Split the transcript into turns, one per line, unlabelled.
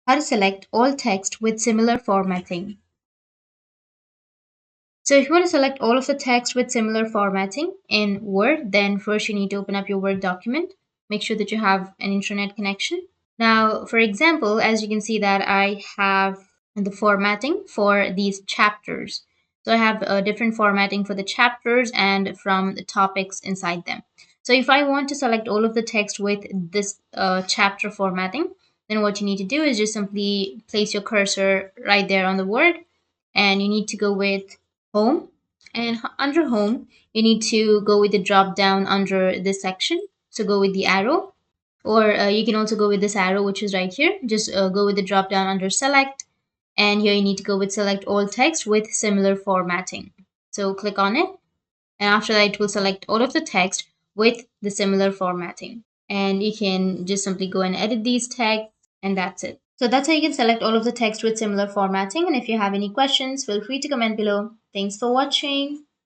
How to select all text with similar formatting. So if you want to select all of the text with similar formatting in Word, then first you need to open up your Word document. Make sure that you have an internet connection. Now, for example, as you can see that I have the formatting for these chapters. So I have a different formatting for the chapters and from the topics inside them. So if I want to select all of the text with this chapter formatting, then what you need to do is just simply place your cursor right there on the word, and you need to go with home. And under home, you need to go with the drop down under this section. So go with the arrow, or you can also go with this arrow, which is right here. Just go with the drop down under select, and here you need to go with select all text with similar formatting. So click on it, and after that it will select all of the text with the similar formatting, and you can just simply go and edit these texts, and that's it. So that's how you can select all of the text with similar formatting. And if you have any questions, feel free to comment below. Thanks for watching.